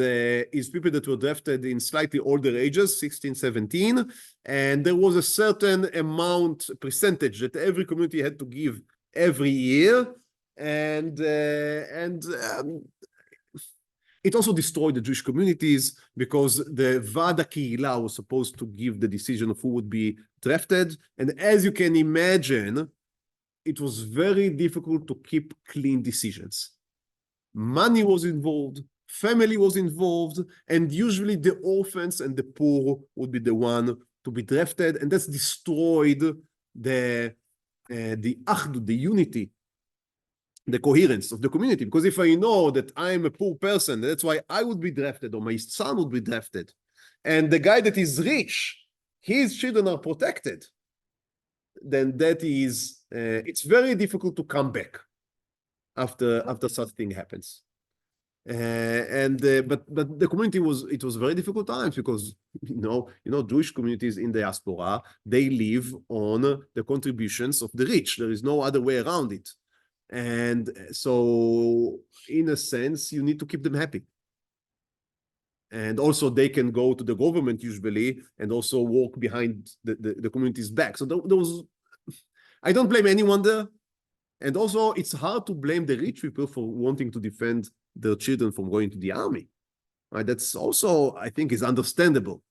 people that were drafted in slightly older ages, 16, 17, and there was a certain percentage that every community had to give every year, and it also destroyed the Jewish communities because the Vada Kehila was supposed to give the decision of who would be drafted. And as you can imagine, it was very difficult to keep clean decisions. Money was involved, family was involved, and usually the orphans and the poor would be the one to be drafted. And that's destroyed the achdut, the unity, the coherence of the community. Because if I know that I'm a poor person, that's why I would be drafted, or my son would be drafted, and the guy that is rich, his children are protected, then that is, it's very difficult to come back after such thing happens. But the community it was very difficult times because you know Jewish communities in diaspora, they live on the contributions of the rich. There is no other way around it. And so, in a sense, you need to keep them happy. And also, they can go to the government usually and also walk behind the community's back. So, I don't blame anyone there. And also, it's hard to blame the rich people for wanting to defend their children from going to the army. Right? That's also, I think, is understandable.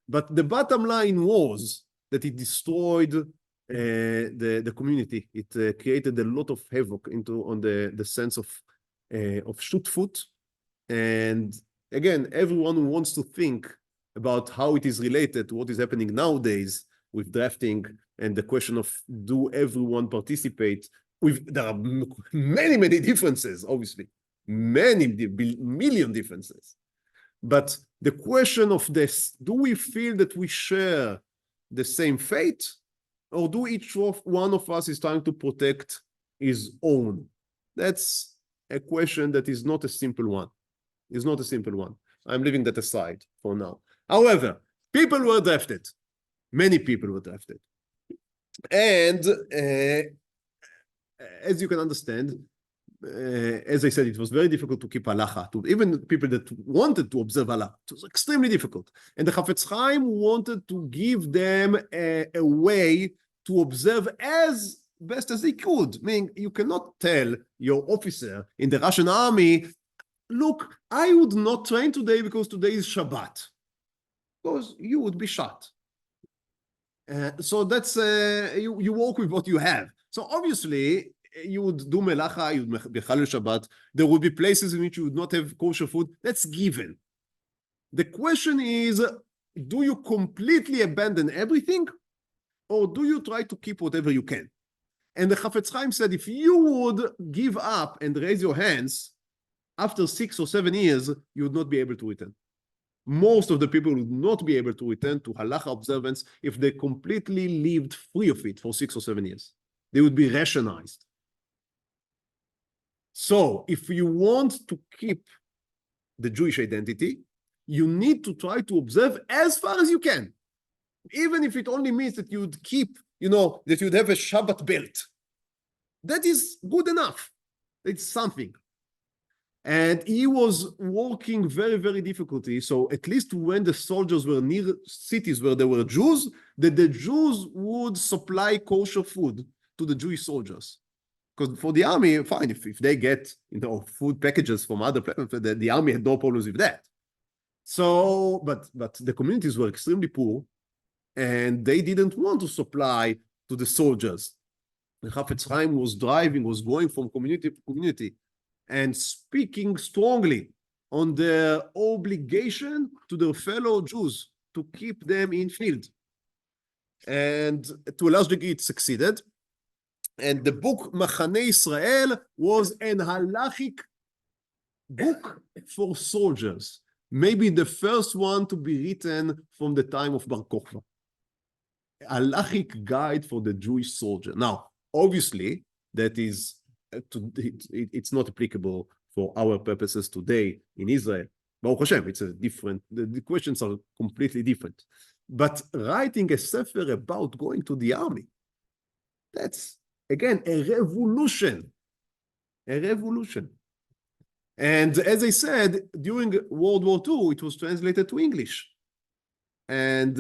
But the bottom line was that it destroyed the community. It created a lot of havoc on the sense of shutfut. And again, everyone who wants to think about how it is related to what is happening nowadays with drafting and the question of do everyone participate, there are many differences, obviously, million differences. But the question of this, do we feel that we share the same fate? Or do each one of us is trying to protect his own? That's a question that is not a simple one. It's not a simple one. I'm leaving that aside for now. However, people were drafted. Many people were drafted. And as you can understand, as I said, it was very difficult to keep halacha. Even people that wanted to observe halacha, it was extremely difficult. And the Chafetz Chaim wanted to give them a way to observe as best as they could. I mean, you cannot tell your officer in the Russian army, look, I would not train today because today is Shabbat, because you would be shot. So that's, you work with what you have. So obviously, you would do melacha, you would be Chalil Shabbat. There would be places in which you would not have kosher food. That's given. The question is, do you completely abandon everything? Or do you try to keep whatever you can? And the Chafetz Chaim said, if you would give up and raise your hands, after 6 or 7 years, you would not be able to return. Most of the people would not be able to return to halacha observance if they completely lived free of it for 6 or 7 years. They would be rationalized. So if you want to keep the Jewish identity, you need to try to observe as far as you can. Even if it only means that you would keep, that you'd have a Shabbat belt. That is good enough. It's something. And he was working very, very difficultly. So at least when the soldiers were near cities where there were Jews, that the Jews would supply kosher food to the Jewish soldiers. Because for the army, fine, if they get food packages from other places, the army had no problems with that. So, but the communities were extremely poor, and they didn't want to supply to the soldiers. The Chafetz Chaim was going from community to community, and speaking strongly on their obligation to their fellow Jews to keep them in field. And to a large degree, it succeeded. And the book Machane Israel was an halachic book for soldiers. Maybe the first one to be written from the time of Bar Kokhba. A halachic guide for the Jewish soldier. Now, obviously, that is, it's not applicable for our purposes today in Israel. Baruch Hashem, it's a different, the questions are completely different. But writing a sefer about going to the army, that's, again, a revolution. A revolution. And as I said, during World War II, it was translated to English. And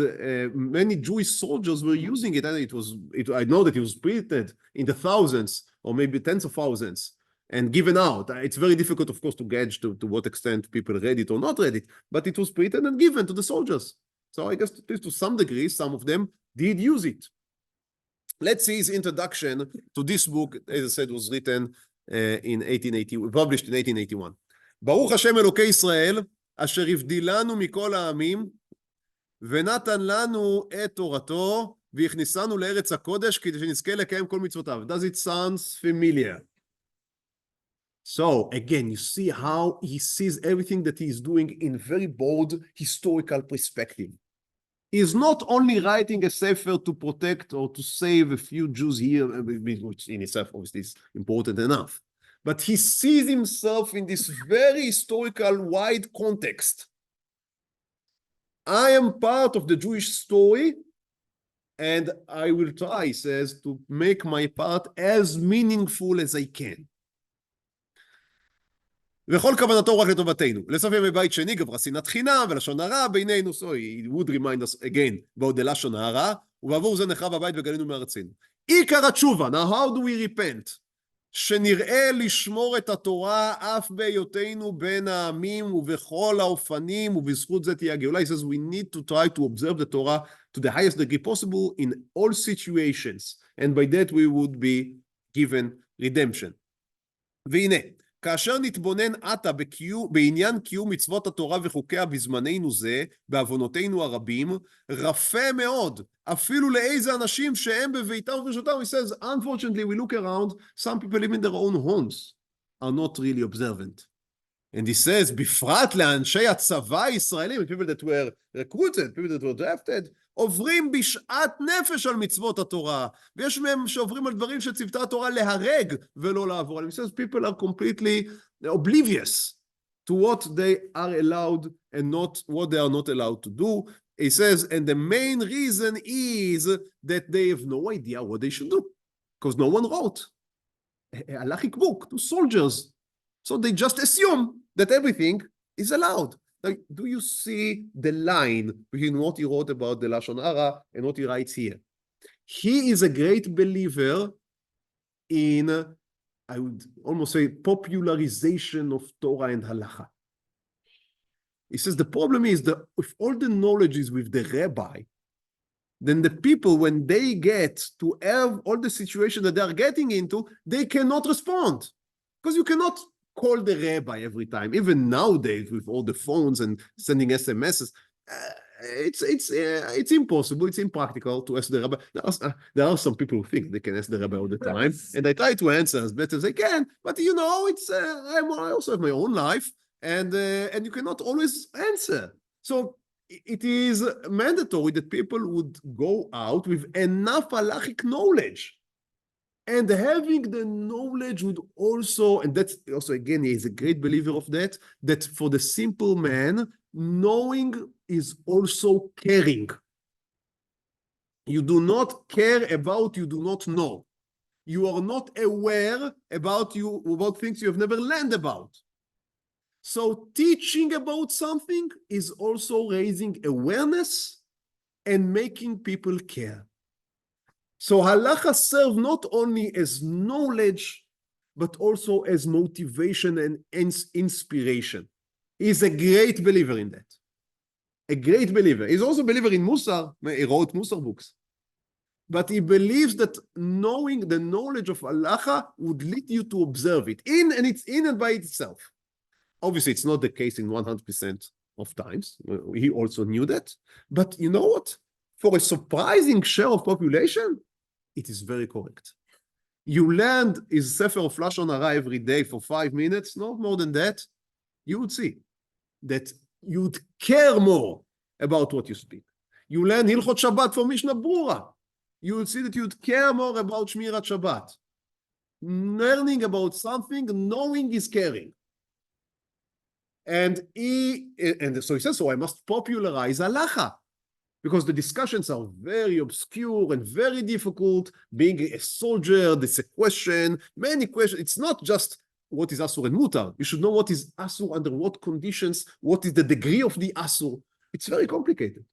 many Jewish soldiers were using it. And I know that it was printed in the thousands or maybe tens of thousands and given out. It's very difficult, of course, to gauge to what extent people read it or not read it, but it was printed and given to the soldiers. So I guess to some degree, some of them did use it. Let's see his introduction to this book, as I said, was written in 1880, published in 1881. ברוך השם אלוקי ישראל, אשר הבדילנו מכל העמים, ונתן לנו את תורתו, והכניסנו לארץ הקודש, כדי שנזכה לקיים כל מצותיו. Does it sound familiar? So, again, you see how he sees everything that he is doing in very bold historical perspective. He is not only writing a sefer to protect or to save a few Jews here, which in itself obviously is important enough, but he sees himself in this very historical wide context. I am part of the Jewish story, and I will try, he says, to make my part as meaningful as I can. וכל כוונתו רק לטובתינו. לסוף ימי בית שני, גברה שנאת חינם, ולשון הרע, בינינו. So he would remind us again about the לשון הרע, ובעבור זה נחרב הבית וגלינו מארצנו. עיקר התשובה, now how do we repent? שנראה לשמור את התורה אף בהיותנו בין העמים ובכל האופנים ובזכות זה תהיה הגאולה. He says we need to try to observe the Torah to the highest degree possible in all situations, and by that we would be given redemption. והנה, כאשר נתבונן עתה בעניין קיום מצוות התורה וחוקיה בזמננו זה, בעוונותינו הרבים, רפה מאוד, אפילו לאיזה אנשים שהם בביתם וברשותם. He says, unfortunately, we look around, some people live in their own homes, are not really observant. And he says, בפרט לאנשי הצבא הישראלים, people that were recruited, people that were drafted, עוברים בשעת נפש על מצוות התורה, ויש מהם שעוברים על דברים שצוותה התורה להרג ולא לעבור. And he says people are completely oblivious to what they are allowed and not what they are not allowed to do. He says, and the main reason is that they have no idea what they should do, because no one wrote a halachic book to soldiers. So they just assume that everything is allowed. Like, do you see the line between what he wrote about the Lashon Hara and what he writes here? He is a great believer in, I would almost say, popularization of Torah and halacha. He says the problem is that if all the knowledge is with the rabbi, then the people, when they get to have all the situation that they are getting into, they cannot respond. Because you cannot call the rabbi every time. Even nowadays, with all the phones and sending SMSs, it's impossible, it's impractical to ask the rabbi. There are some people who think they can ask the rabbi all the time, and I try to answer as best as I can, but you know, I also have my own life, and you cannot always answer. So it is mandatory that people would go out with enough halachic knowledge. And having the knowledge would also, and that's also, again, he is a great believer of that for the simple man, knowing is also caring. You do not care about you do not know. You are not aware about things you have never learned about. So teaching about something is also raising awareness and making people care. So halacha serves not only as knowledge, but also as motivation and inspiration. He's a great believer in that. A great believer. He's also a believer in Musar. He wrote Musar books. But he believes that knowing the knowledge of halacha would lead you to observe it. It's in and by itself. Obviously, it's not the case in 100% of times. He also knew that. But you know what? For a surprising share of population, it is very correct. You learn his Sefer of Lashon Hara every day for 5 minutes, no more than that, you would see that you'd care more about what you speak. You learn Hilchot Shabbat from Mishnah Brura. You would see that you'd care more about Shmirat Shabbat. Learning about something, knowing is caring. And so he says, so I must popularize halacha. Because the discussions are very obscure and very difficult. Being a soldier, there's a question, many questions. It's not just what is asur and mutar. You should know what is asur, under what conditions, what is the degree of the asur. It's very complicated.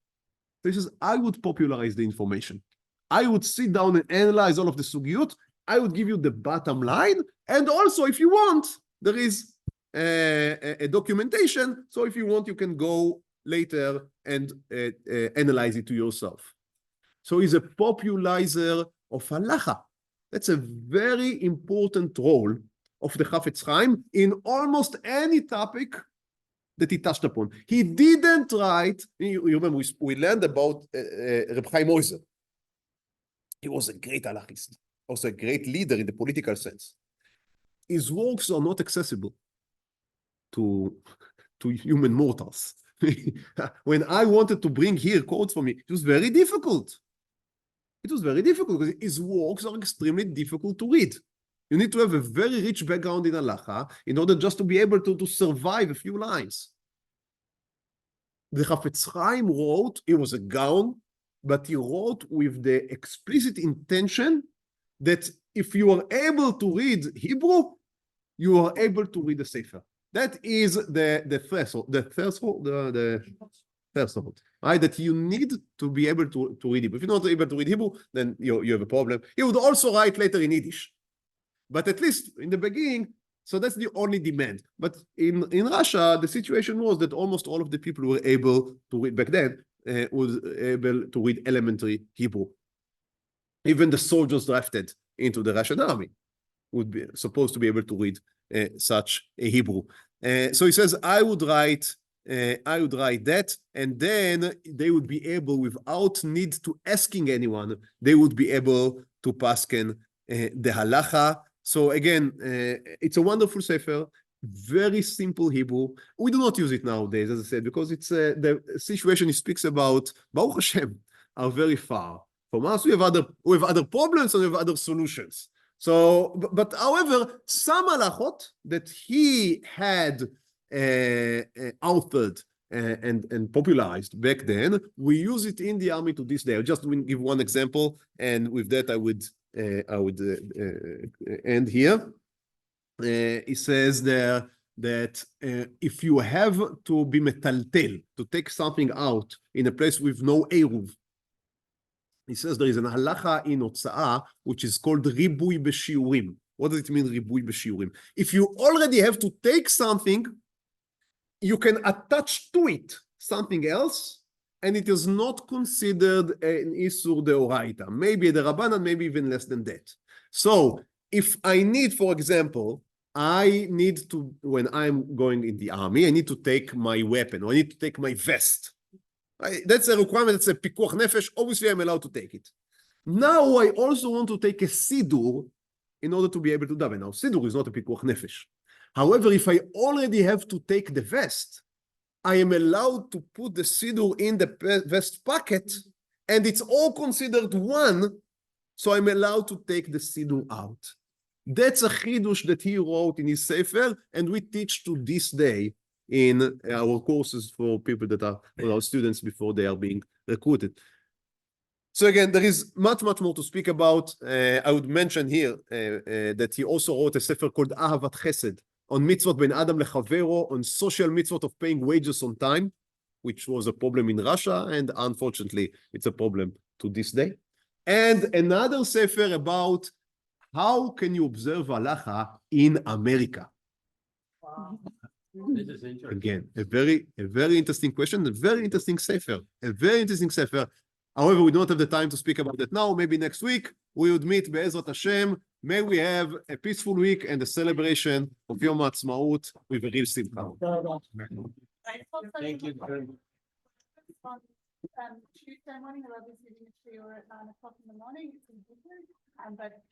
So he says, I would popularize the information. I would sit down and analyze all of the sugiyot. I would give you the bottom line. And also, if you want, there is a documentation. So if you want, you can go later and analyze it to yourself. So he's a popularizer of halacha. That's a very important role of the Chafetz Chaim in almost any topic that he touched upon. He didn't write, you remember we learned about Rabbi Chaim. He was a great halachist, also a great leader in the political sense. His works are not accessible to human mortals. When I wanted to bring here quotes from me, it was very difficult. It was very difficult because his works are extremely difficult to read. You need to have a very rich background in halacha in order just to be able to survive a few lines. The Chafetz Chaim wrote, he was a Gaon, but he wrote with the explicit intention that if you are able to read Hebrew, you are able to read the Sefer. That is the threshold, right? That you need to be able to read Hebrew. If you're not able to read Hebrew, then you have a problem. He would also write later in Yiddish. But at least in the beginning, so that's the only demand. But in Russia, the situation was that almost all of the people who were able to read back then was able to read elementary Hebrew. Even the soldiers drafted into the Russian army would be supposed to be able to read such a Hebrew. So he says, I would write that, and then they would be able, without need to asking anyone, they would be able to pasken the halacha. So again, it's a wonderful sefer, very simple Hebrew. We do not use it nowadays, as I said, because it's the situation he speaks about, Baruch Hashem, are very far from us. We have other problems and we have other solutions. So, but however, some halachot that he had authored and popularized back then, we use it in the army to this day. I'll just give one example, and with that I would end here. He says there that if you have to be metaltel, to take something out in a place with no eruv, He says there is an halacha in הוצאה, which is called ריבוי בשיעורים. What does it mean, ריבוי בשיעורים? If you already have to take something, you can attach to it something else, and it is not considered an isur deoraita. Maybe the rabbanan, maybe even less than that. So if I need, for example, I need to, when I'm going in the army, I need to take my weapon, or I need to take my vest. That's a requirement, it's a pikuach nefesh, obviously I'm allowed to take it. Now I also want to take a sidur in order to be able to daven. Now sidur is not a pikuach nefesh. However, if I already have to take the vest, I am allowed to put the sidur in the vest pocket, and it's all considered one, so I'm allowed to take the sidur out. That's a chidush that he wrote in his sefer, and we teach to this day in our courses for people that are our students before they are being recruited. So again, there is much more to speak about. I would mention here that he also wrote a sefer called Ahavat Chesed, on mitzvot ben Adam lechavero, on social mitzvot of paying wages on time, which was a problem in Russia, and unfortunately, it's a problem to this day. And another sefer about how can you observe halacha in America. This is interesting. Again, a very interesting question, a very interesting sefer, However, we don't have the time to speak about that now. Maybe next week we would meet Be'ezrat Hashem. May we have a peaceful week and a celebration of Yom HaAtzmaut with a real simcha. Thank you very much. Tuesday morning, the Rabbi's giving a shiur at 9 o'clock in the morning. It's in Brooklyn, but